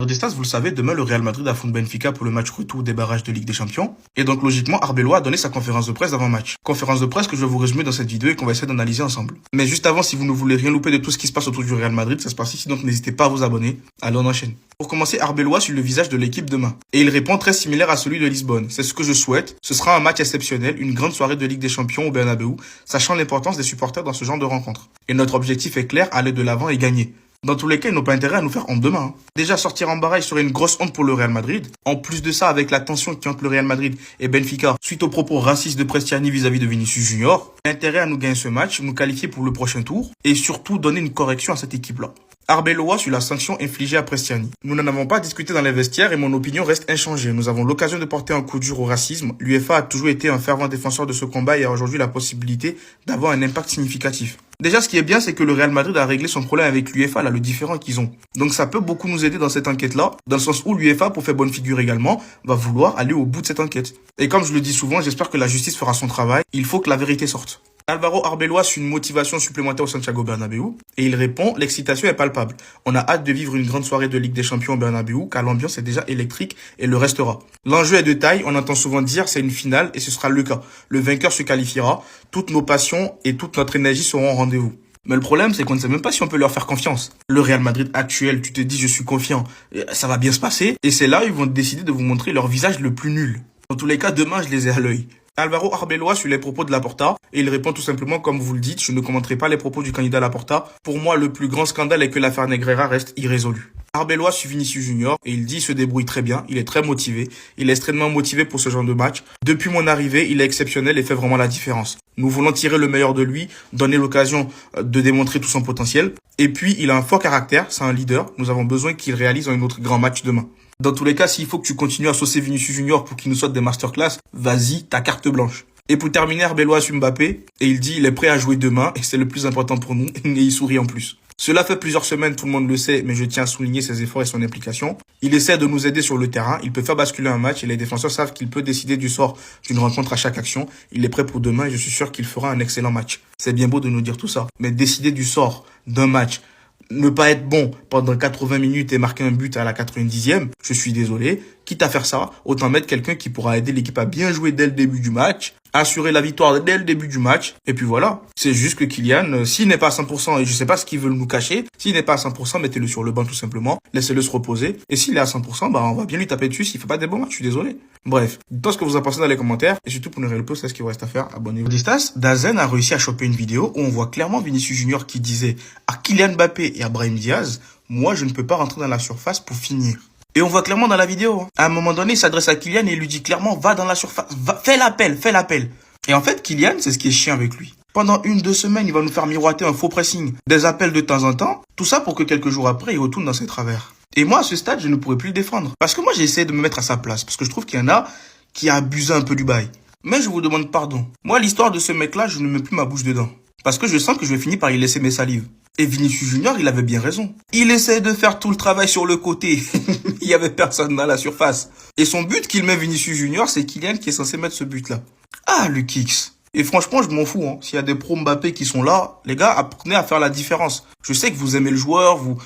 Nordistas, vous le savez, demain le Real Madrid affronte Benfica pour le match retour des barrages de Ligue des Champions. Et donc logiquement, Arbeloa a donné sa conférence de presse d'avant-match. Conférence de presse que je vais vous résumer dans cette vidéo et qu'on va essayer d'analyser ensemble. Mais juste avant, si vous ne voulez rien louper de tout ce qui se passe autour du Real Madrid, ça se passe ici, donc n'hésitez pas à vous abonner. Allez, on enchaîne. Pour commencer, Arbeloa suit le visage de l'équipe demain. Et il répond très similaire à celui de Lisbonne. C'est ce que je souhaite. Ce sera un match exceptionnel, une grande soirée de Ligue des Champions au Bernabéu, sachant l'importance des supporters dans ce genre de rencontre. Et notre objectif est clair, aller de l'avant et gagner. Dans tous les cas, ils n'ont pas intérêt à nous faire honte demain. Déjà, sortir en barrage serait une grosse honte pour le Real Madrid. En plus de ça, avec la tension qui entre le Real Madrid et Benfica, suite aux propos racistes de Prestiani vis-à-vis de Vinicius Junior, intérêt à nous gagner ce match, nous qualifier pour le prochain tour, et surtout donner une correction à cette équipe-là. Arbeloa sur la sanction infligée à Prestiani. Nous n'en avons pas discuté dans les vestiaires et mon opinion reste inchangée. Nous avons l'occasion de porter un coup dur au racisme. L'UEFA a toujours été un fervent défenseur de ce combat et a aujourd'hui la possibilité d'avoir un impact significatif. Déjà, ce qui est bien, c'est que le Real Madrid a réglé son problème avec l'UEFA, là, le différend qu'ils ont. Donc ça peut beaucoup nous aider dans cette enquête-là, dans le sens où l'UEFA, pour faire bonne figure également, va vouloir aller au bout de cette enquête. Et comme je le dis souvent, j'espère que la justice fera son travail. Il faut que la vérité sorte. Álvaro Arbeloa suit une motivation supplémentaire au Santiago Bernabéu et il répond « L'excitation est palpable. On a hâte de vivre une grande soirée de Ligue des Champions au Bernabéu car l'ambiance est déjà électrique et le restera. L'enjeu est de taille, on entend souvent dire c'est une finale et ce sera le cas. Le vainqueur se qualifiera, toutes nos passions et toute notre énergie seront au rendez-vous. » Mais le problème, c'est qu'on ne sait même pas si on peut leur faire confiance. Le Real Madrid actuel, tu te dis je suis confiant, ça va bien se passer et c'est là où ils vont décider de vous montrer leur visage le plus nul. Dans tous les cas, demain, je les ai à l'œil. Álvaro Arbeloa suit les propos de Laporta et il répond tout simplement comme vous le dites, je ne commenterai pas les propos du candidat Laporta. Pour moi, le plus grand scandale est que l'affaire Negreira reste irrésolue. Arbeloa suit Vinicius Junior et il dit il se débrouille très bien, il est très motivé, il est extrêmement motivé pour ce genre de match. Depuis mon arrivée, il est exceptionnel et fait vraiment la différence. Nous voulons tirer le meilleur de lui, donner l'occasion de démontrer tout son potentiel. Et puis, il a un fort caractère, c'est un leader, nous avons besoin qu'il réalise un autre grand match demain. Dans tous les cas, s'il faut que tu continues à saucer Vinicius Junior pour qu'il nous sorte des masterclass, vas-y, ta carte blanche. Et pour terminer, Arbeloa suit Mbappé et il dit il est prêt à jouer demain et c'est le plus important pour nous et il sourit en plus. Cela fait plusieurs semaines, tout le monde le sait, mais je tiens à souligner ses efforts et son implication. Il essaie de nous aider sur le terrain, il peut faire basculer un match et les défenseurs savent qu'il peut décider du sort d'une rencontre à chaque action. Il est prêt pour demain et je suis sûr qu'il fera un excellent match. C'est bien beau de nous dire tout ça, mais décider du sort d'un match, ne pas être bon pendant 80 minutes et marquer un but à la 90e, je suis désolé. Quitte à faire ça, autant mettre quelqu'un qui pourra aider l'équipe à bien jouer dès le début du match, assurer la victoire dès le début du match, et puis voilà. C'est juste que Kylian, s'il n'est pas à 100%, et je sais pas ce qu'ils veulent nous cacher, s'il n'est pas à 100%, mettez-le sur le banc tout simplement, laissez-le se reposer, et s'il est à 100%, on va bien lui taper dessus s'il fait pas des bons matchs, je suis désolé. Bref, dites-moi ce que vous en pensez dans les commentaires, et surtout pour ne rien louper, c'est ce qu'il vous reste à faire, abonnez-vous. Distas, Dazen a réussi à choper une vidéo où on voit clairement Vinicius Junior qui disait à Kylian Mbappé et à Brahim Diaz, moi je ne peux pas rentrer dans la surface pour finir. Et on voit clairement dans la vidéo, à un moment donné, il s'adresse à Kylian et il lui dit clairement, va dans la surface, fais l'appel. Et en fait, Kylian, c'est ce qui est chiant avec lui. Pendant 1-2 semaines, il va nous faire miroiter un faux pressing, des appels de temps en temps, tout ça pour que quelques jours après, il retourne dans ses travers. Et moi, à ce stade, je ne pourrais plus le défendre. Parce que moi, j'ai essayé de me mettre à sa place, parce que je trouve qu'il y en a qui abusent un peu du bail. Mais je vous demande pardon. Moi, l'histoire de ce mec-là, je ne mets plus ma bouche dedans. Parce que je sens que je vais finir par y laisser mes salives. Et Vinicius Junior, il avait bien raison. Il essaie de faire tout le travail sur le côté. Il y avait personne dans la surface. Et son but qu'il met Vinicius Junior, c'est Kylian qui est censé mettre ce but-là. Ah, le kicks. Et franchement, je m'en fous. S'il y a des pros Mbappé qui sont là, les gars, apprenez à faire la différence. Je sais que vous aimez le joueur, vous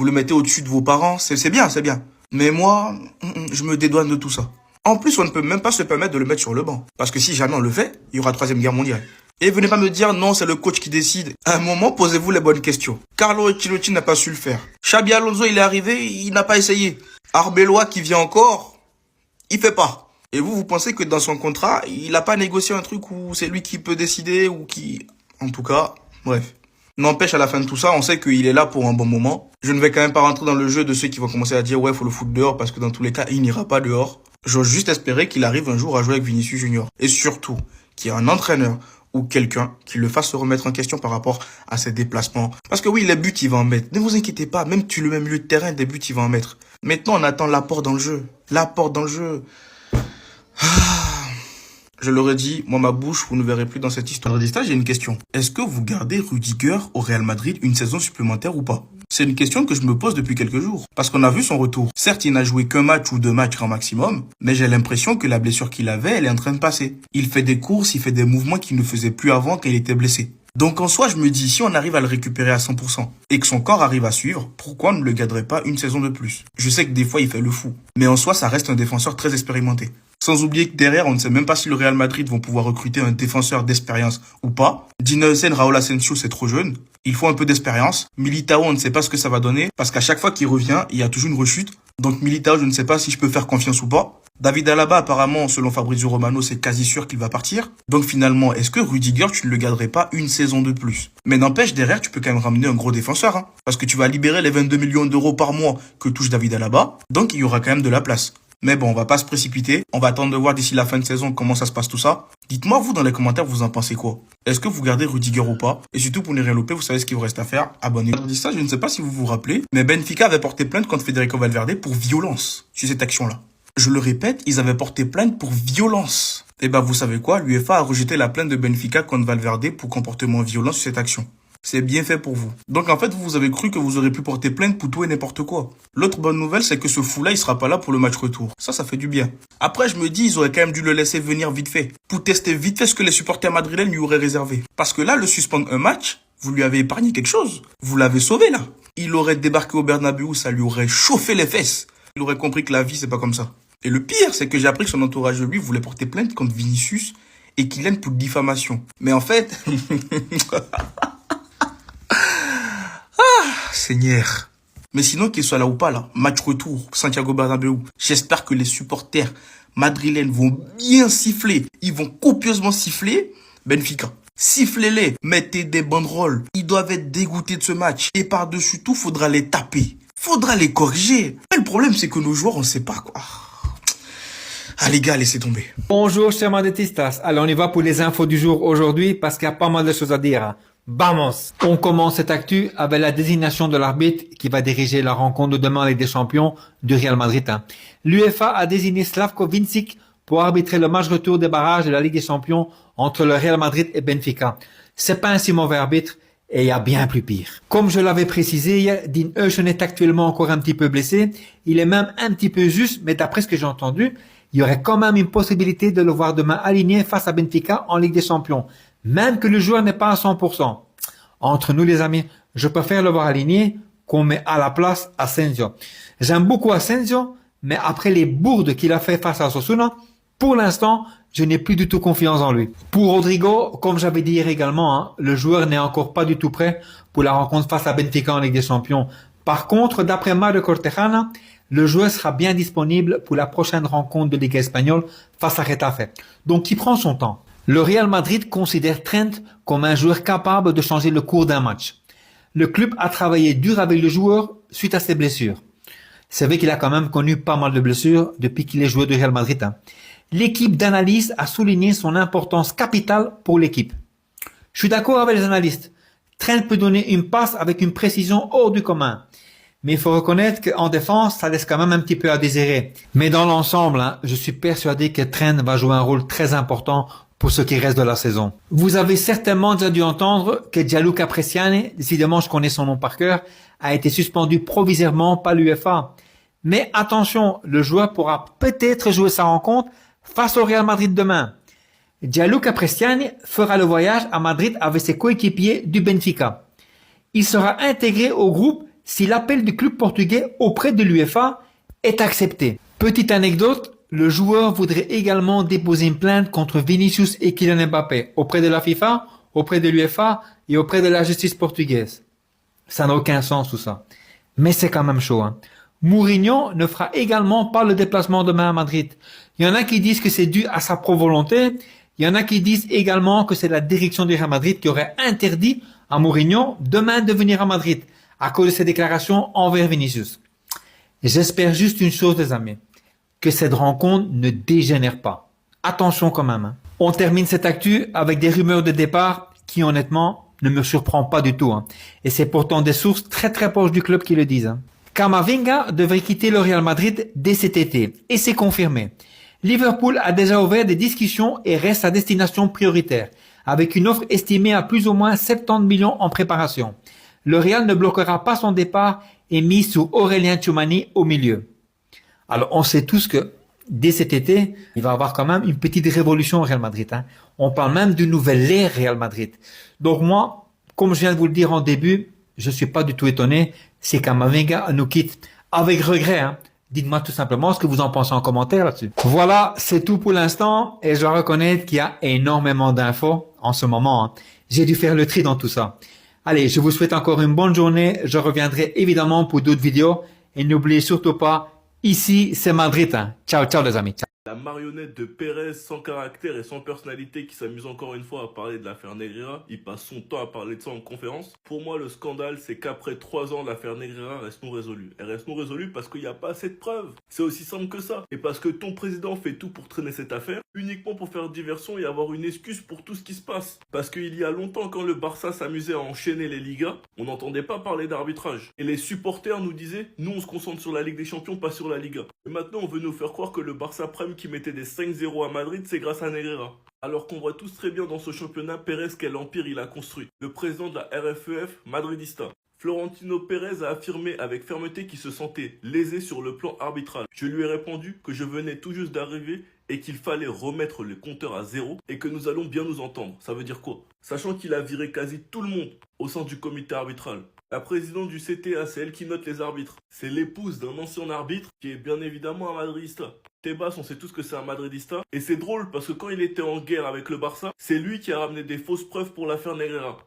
le mettez au-dessus de vos parents. C'est bien. Mais moi, je me dédouane de tout ça. En plus, on ne peut même pas se permettre de le mettre sur le banc. Parce que si jamais on le fait, il y aura 3e guerre mondiale. Et venez pas me dire non, c'est le coach qui décide. À un moment, posez-vous les bonnes questions. Carlo Ancelotti n'a pas su le faire. Xabi Alonso, il est arrivé, il n'a pas essayé. Arbeloa qui vient encore, il fait pas. Et vous pensez que dans son contrat, il n'a pas négocié un truc où c'est lui qui peut décider ou qui... En tout cas, bref. N'empêche, à la fin de tout ça, on sait qu'il est là pour un bon moment. Je ne vais quand même pas rentrer dans le jeu de ceux qui vont commencer à dire ouais, faut le foutre dehors parce que dans tous les cas, il n'ira pas dehors. J'ose juste espérer qu'il arrive un jour à jouer avec Vinicius Junior. Et surtout, qu'il y ait un entraîneur ou quelqu'un qui le fasse se remettre en question par rapport à ses déplacements. Parce que oui, les buts, il va en mettre. Ne vous inquiétez pas, même tu le mets milieu de terrain, des buts, il va en mettre. Maintenant, on attend l'apport dans le jeu. L'apport dans le jeu. Je l'aurais dit, moi ma bouche, vous ne verrez plus dans cette histoire. J'ai une question. Est-ce que vous gardez Rudiger au Real Madrid une saison supplémentaire ou pas? C'est une question que je me pose depuis quelques jours. Parce qu'on a vu son retour. Certes, il n'a joué qu'un match ou 2 matchs grand maximum, mais j'ai l'impression que la blessure qu'il avait, elle est en train de passer. Il fait des courses, il fait des mouvements qu'il ne faisait plus avant quand il était blessé. Donc en soi, je me dis, si on arrive à le récupérer à 100% et que son corps arrive à suivre, pourquoi on ne le garderait pas une saison de plus? Je sais que des fois, il fait le fou. Mais en soi, ça reste un défenseur très expérimenté. Sans oublier que derrière, on ne sait même pas si le Real Madrid vont pouvoir recruter un défenseur d'expérience ou pas. Dina Hussein, Raúl Asensio, c'est trop jeune. Il faut un peu d'expérience. Militao, on ne sait pas ce que ça va donner parce qu'à chaque fois qu'il revient, il y a toujours une rechute. Donc Militao, je ne sais pas si je peux faire confiance ou pas. David Alaba, apparemment, selon Fabrizio Romano, c'est quasi sûr qu'il va partir. Donc finalement, est-ce que Rudiger, tu ne le garderais pas une saison de plus? Mais n'empêche, derrière, tu peux quand même ramener un gros défenseur, hein, parce que tu vas libérer les 22 millions d'euros par mois que touche David Alaba. Donc il y aura quand même de la place. Mais bon, on va pas se précipiter. On va attendre de voir d'ici la fin de saison comment ça se passe tout ça. Dites-moi, vous, dans les commentaires, vous en pensez quoi? Est-ce que vous gardez Rudiger ou pas? Et surtout, pour ne rien louper, vous savez ce qu'il vous reste à faire. Abonnez-vous. Je dis ça, je ne sais pas si vous vous rappelez, mais Benfica avait porté plainte contre Federico Valverde pour violence sur cette action-là. Je le répète, ils avaient porté plainte pour violence. Et ben, vous savez quoi? L'UEFA a rejeté la plainte de Benfica contre Valverde pour comportement violent sur cette action. C'est bien fait pour vous. Donc en fait, vous avez cru que vous aurez pu porter plainte pour tout et n'importe quoi. L'autre bonne nouvelle, c'est que ce fou-là, il sera pas là pour le match retour. Ça fait du bien. Après, je me dis, ils auraient quand même dû le laisser venir vite fait. Pour tester vite fait ce que les supporters madrilènes lui auraient réservé. Parce que là, le suspendre un match, vous lui avez épargné quelque chose. Vous l'avez sauvé là. Il aurait débarqué au Bernabéu, ça lui aurait chauffé les fesses. Il aurait compris que la vie, c'est pas comme ça. Et le pire, c'est que j'ai appris que son entourage de lui voulait porter plainte contre Vinicius et Kylian pour diffamation. Mais en fait... Seigneur. Mais sinon, qu'il soit là ou pas, là, match retour, Santiago Bernabéu, j'espère que les supporters madrilènes vont bien siffler. Ils vont copieusement siffler Benfica. Sifflez-les, mettez des banderoles. Ils doivent être dégoûtés de ce match. Et par-dessus tout, faudra les taper. Faudra les corriger. Mais le problème, c'est que nos joueurs, on sait pas, quoi. Ah les gars, laissez tomber. Bonjour chers madridistas. Alors on y va pour les infos du jour aujourd'hui parce qu'il y a pas mal de choses à dire. Vamos! On commence cette actu avec la désignation de l'arbitre qui va diriger la rencontre de demain avec des champions du Real Madrid. L'UEFA a désigné Slavko Vincic pour arbitrer le match retour des barrages de la Ligue des Champions entre le Real Madrid et Benfica. C'est pas un si mauvais arbitre et il y a bien plus pire. Comme je l'avais précisé hier, Dean Huijsen est actuellement encore un petit peu blessé. Il est même un petit peu juste, mais d'après ce que j'ai entendu, il y aurait quand même une possibilité de le voir demain aligné face à Benfica en Ligue des Champions, même que le joueur n'est pas à 100%. Entre nous les amis, je préfère le voir aligné qu'on met à la place Asensio. J'aime beaucoup Asensio, mais après les bourdes qu'il a fait face à Osasuna, pour l'instant, je n'ai plus du tout confiance en lui. Pour Rodrigo, comme j'avais dit hier également, le joueur n'est encore pas du tout prêt pour la rencontre face à Benfica en Ligue des Champions. Par contre, d'après Mario Cortejana, le joueur sera bien disponible pour la prochaine rencontre de Ligue espagnole face à Getafe. Donc, il prend son temps. Le Real Madrid considère Trent comme un joueur capable de changer le cours d'un match. Le club a travaillé dur avec le joueur suite à ses blessures. C'est vrai qu'il a quand même connu pas mal de blessures depuis qu'il est joueur du Real Madrid. L'équipe d'analyse a souligné son importance capitale pour l'équipe. Je suis d'accord avec les analystes. Trent peut donner une passe avec une précision hors du commun. Mais il faut reconnaître qu'en défense, ça laisse quand même un petit peu à désirer. Mais dans l'ensemble, je suis persuadé que Trent va jouer un rôle très important pour ce qui reste de la saison. Vous avez certainement déjà dû entendre que Gianluca Bresciani, décidément je connais son nom par cœur, a été suspendu provisoirement par l'UEFA. Mais attention, le joueur pourra peut-être jouer sa rencontre face au Real Madrid demain. Gianluca Bresciani fera le voyage à Madrid avec ses coéquipiers du Benfica. Il sera intégré au groupe si l'appel du club portugais auprès de l'UEFA est accepté. Petite anecdote, le joueur voudrait également déposer une plainte contre Vinicius et Kylian Mbappé auprès de la FIFA, auprès de l'UEFA et auprès de la justice portugaise. Ça n'a aucun sens tout ça. Mais c'est quand même chaud. Mourinho ne fera également pas le déplacement demain à Madrid. Il y en a qui disent que c'est dû à sa propre volonté. Il y en a qui disent également que c'est la direction du Real Madrid qui aurait interdit à Mourinho demain de venir à Madrid à cause de ses déclarations envers Vinicius. J'espère juste une chose les amis, que cette rencontre ne dégénère pas. Attention quand même. On termine cette actu avec des rumeurs de départ qui honnêtement ne me surprend pas du tout. Et c'est pourtant des sources très très proches du club qui le disent. Camavinga devrait quitter le Real Madrid dès cet été. Et c'est confirmé. Liverpool a déjà ouvert des discussions et reste sa destination prioritaire, avec une offre estimée à plus ou moins 70 millions en préparation. Le Real ne bloquera pas son départ et mise sur Aurélien Tchouameni au milieu. Alors on sait tous que dès cet été, il va y avoir quand même une petite révolution au Real Madrid. Hein. On parle même d'une nouvelle ère Real Madrid. Donc moi, comme je viens de vous le dire en début, je suis pas du tout étonné. C'est Camavinga nous quitte avec regret. Hein. Dites-moi tout simplement ce que vous en pensez en commentaire là-dessus. Voilà, c'est tout pour l'instant et je dois reconnaître qu'il y a énormément d'infos en ce moment. Hein. J'ai dû faire le tri dans tout ça. Allez, je vous souhaite encore une bonne journée. Je reviendrai évidemment pour d'autres vidéos et n'oubliez surtout pas, ici c'est Madrid. Hein. Ciao, ciao les amis. Ciao. La marionnette de Pérez sans caractère et sans personnalité qui s'amuse encore une fois à parler de l'affaire Negreira, il passe son temps à parler de ça en conférence. Pour moi, le scandale, c'est qu'après 3 ans, l'affaire Negreira reste non résolue. Elle reste non résolue parce qu'il n'y a pas assez de preuves. C'est aussi simple que ça. Et parce que ton président fait tout pour traîner cette affaire, uniquement pour faire diversion et avoir une excuse pour tout ce qui se passe. Parce qu'il y a longtemps, quand le Barça s'amusait à enchaîner les Ligas, on n'entendait pas parler d'arbitrage. Et les supporters nous disaient, nous on se concentre sur la Ligue des Champions, pas sur la Liga. Et maintenant, on veut nous faire croire que le Barça Prime qui mettait des 5-0 à Madrid, c'est grâce à Negreira. Alors qu'on voit tous très bien dans ce championnat Pérez quel empire il a construit. Le président de la RFEF, madridista. Florentino Pérez a affirmé avec fermeté qu'il se sentait lésé sur le plan arbitral. Je lui ai répondu que je venais tout juste d'arriver et qu'il fallait remettre le compteur à zéro et que nous allons bien nous entendre. Ça veut dire quoi? Sachant qu'il a viré quasi tout le monde au sein du comité arbitral. La présidente du CTA, c'est elle qui note les arbitres. C'est l'épouse d'un ancien arbitre qui est bien évidemment un madridista. Tebas, on sait tous que c'est un madridista. Et c'est drôle parce que quand il était en guerre avec le Barça, c'est lui qui a ramené des fausses preuves pour l'affaire Negreira.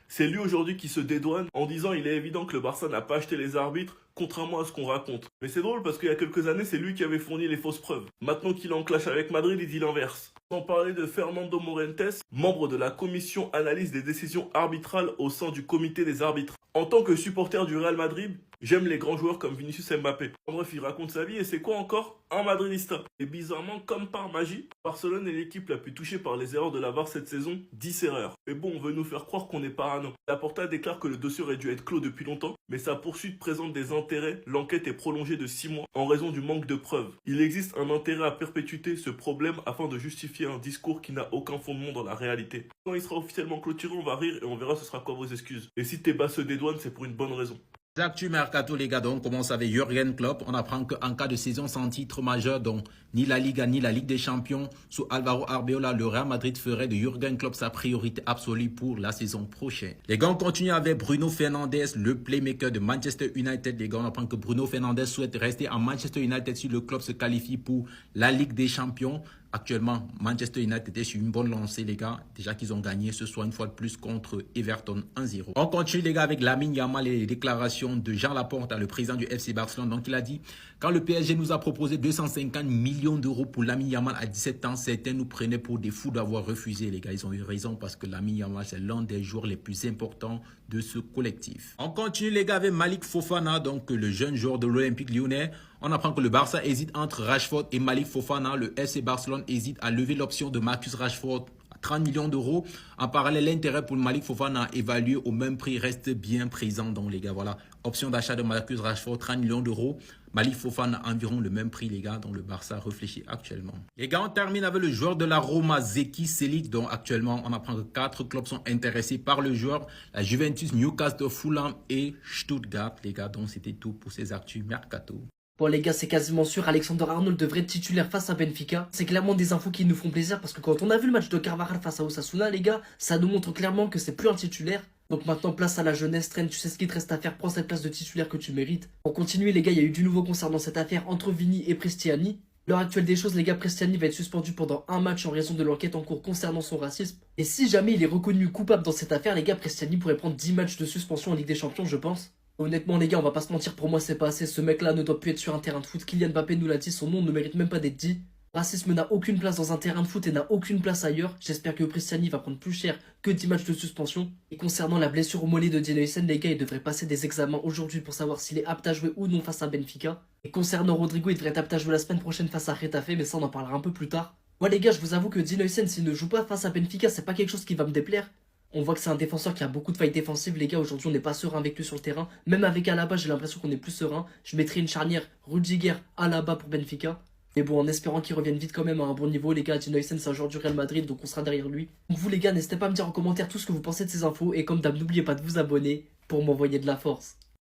C'est lui aujourd'hui qui se dédouane en disant il est évident que le Barça n'a pas acheté les arbitres, contrairement à ce qu'on raconte. Mais c'est drôle parce qu'il y a quelques années, c'est lui qui avait fourni les fausses preuves. Maintenant qu'il est en clash avec Madrid, il dit l'inverse. Sans parler de Fernando Morentes, membre de la commission analyse des décisions arbitrales au sein du comité des arbitres. En tant que supporter du Real Madrid, j'aime les grands joueurs comme Vinicius Mbappé. En bref, il raconte sa vie et c'est quoi encore? Un madridista. Et bizarrement, comme par magie, Barcelone est l'équipe la plus touchée par les erreurs de la VAR cette saison, 10 erreurs. Mais bon, on veut nous faire croire qu'on est parano. Laporta déclare que le dossier aurait dû être clos depuis longtemps, mais sa poursuite présente des intérêts. L'enquête est prolongée de 6 mois en raison du manque de preuves. Il existe un intérêt à perpétuer ce problème afin de justifier un discours qui n'a aucun fondement dans la réalité. Quand il sera officiellement clôturé, on va rire et on verra ce sera quoi vos excuses. Et si Tebas se dédouane, c'est pour une bonne raison. Actu Mercato les gars, donc on commence avec Jürgen Klopp. On apprend qu'en cas de saison sans titre majeur, donc ni la Liga ni la Ligue des Champions, sous Alvaro Arbeloa, le Real Madrid ferait de Jürgen Klopp sa priorité absolue pour la saison prochaine. Les gars, on continue avec Bruno Fernandes, le playmaker de Manchester United. Les gars, on apprend que Bruno Fernandes souhaite rester à Manchester United si le club se qualifie pour la Ligue des Champions. Actuellement, Manchester United est sur une bonne lancée, les gars. Déjà qu'ils ont gagné ce soir une fois de plus contre Everton 1-0. On continue, les gars, avec Lamine Yamal et les déclarations de Jean Laporta, le président du FC Barcelone. Donc, il a dit, quand le PSG nous a proposé 250 millions d'euros pour Lamine Yamal à 17 ans, certains nous prenaient pour des fous d'avoir refusé, les gars. Ils ont eu raison parce que Lamine Yamal, c'est l'un des joueurs les plus importants de ce collectif. On continue, les gars, avec Malik Fofana, donc le jeune joueur de l'Olympique Lyonnais. On apprend que le Barça hésite entre Rashford et Malik Fofana. Le FC Barcelone hésite à lever l'option de Marcus Rashford à 30 millions d'euros. En parallèle, l'intérêt pour Malik Fofana évalué au même prix reste bien présent. Donc les gars, voilà, option d'achat de Marcus Rashford, 30 millions d'euros. Malik Fofana, environ le même prix, les gars, dont le Barça réfléchit actuellement. Les gars, on termine avec le joueur de la Roma, Zeki Selic, dont actuellement, on apprend que 4 clubs sont intéressés par le joueur. La Juventus, Newcastle, Fulham et Stuttgart, les gars. Donc c'était tout pour ces actus Mercato. Bon les gars, c'est quasiment sûr, Alexander-Arnold devrait être titulaire face à Benfica. C'est clairement des infos qui nous font plaisir parce que quand on a vu le match de Carvajal face à Osasuna, les gars, ça nous montre clairement que c'est plus un titulaire. Donc maintenant, place à la jeunesse, Trent, tu sais ce qu'il te reste à faire, prends cette place de titulaire que tu mérites. Pour continuer les gars, il y a eu du nouveau concernant cette affaire entre Vini et Prestiani. L'heure actuelle des choses, les gars, Prestiani va être suspendu pendant un match en raison de l'enquête en cours concernant son racisme. Et si jamais il est reconnu coupable dans cette affaire, les gars, Prestiani pourrait prendre 10 matchs de suspension en Ligue des Champions, je pense. Honnêtement les gars, on va pas se mentir, pour moi c'est pas assez, ce mec là ne doit plus être sur un terrain de foot. Kylian Mbappé nous l'a dit, son nom ne mérite même pas d'être dit. Racisme n'a aucune place dans un terrain de foot et n'a aucune place ailleurs. J'espère que Prestiani va prendre plus cher que 10 matchs de suspension. Et concernant la blessure au mollet de Dean Huijsen, les gars, il devrait passer des examens aujourd'hui pour savoir s'il est apte à jouer ou non face à Benfica. Et concernant Rodrigo, il devrait être apte à jouer la semaine prochaine face à Getafe, mais ça on en parlera un peu plus tard. Moi les gars, je vous avoue que Dean Huijsen, s'il ne joue pas face à Benfica, c'est pas quelque chose qui va me déplaire. On voit que c'est un défenseur qui a beaucoup de failles défensives, les gars. Aujourd'hui, on n'est pas serein avec lui sur le terrain. Même avec Alaba, j'ai l'impression qu'on est plus serein. Je mettrai une charnière Rudiger, Alaba pour Benfica. Mais bon, en espérant qu'il revienne vite quand même à un bon niveau, les gars. Dean Huijsen, c'est un joueur du Real Madrid, donc on sera derrière lui. Donc vous, les gars, n'hésitez pas à me dire en commentaire tout ce que vous pensez de ces infos. Et comme d'hab, n'oubliez pas de vous abonner pour m'envoyer de la force.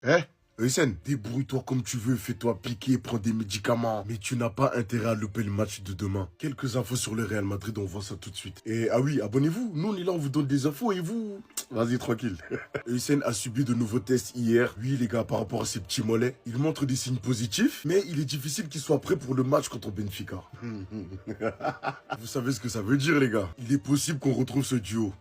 Eh, Hussein, débrouille-toi comme tu veux, fais-toi piquer, prends des médicaments. Mais tu n'as pas intérêt à louper le match de demain. Quelques infos sur le Real Madrid, on voit ça tout de suite. Et ah oui, abonnez-vous. Nous, on est là, on vous donne des infos et vous... Vas-y, tranquille. Hussein a subi de nouveaux tests hier. Oui, les gars, par rapport à ses petits mollets, il montre des signes positifs, mais il est difficile qu'il soit prêt pour le match contre Benfica. Vous savez ce que ça veut dire, les gars. Il est possible qu'on retrouve ce duo.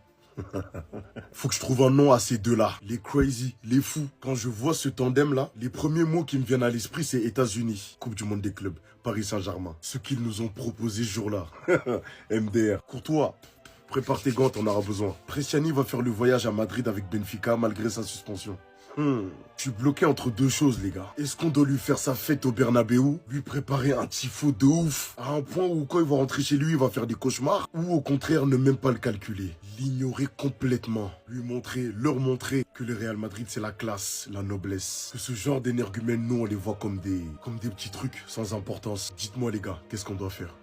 Faut que je trouve un nom à ces deux-là. Les crazy, les fous. Quand je vois ce tandem-là, les premiers mots qui me viennent à l'esprit, c'est États-Unis. Coupe du monde des clubs. Paris Saint-Germain. Ce qu'ils nous ont proposé ce jour-là. MDR. Courtois. Prépare tes gants, t'en auras besoin. Bresciani va faire le voyage à Madrid avec Benfica malgré sa suspension. Je suis bloqué entre deux choses, les gars. Est-ce qu'on doit lui faire sa fête au Bernabeu, lui préparer un tifo de ouf, à un point où quand il va rentrer chez lui, il va faire des cauchemars, ou au contraire, ne même pas le calculer, l'ignorer complètement, lui montrer, leur montrer que le Real Madrid, c'est la classe, la noblesse, que ce genre d'énergumènes, nous, on les voit comme des petits trucs sans importance. Dites-moi, les gars, qu'est-ce qu'on doit faire?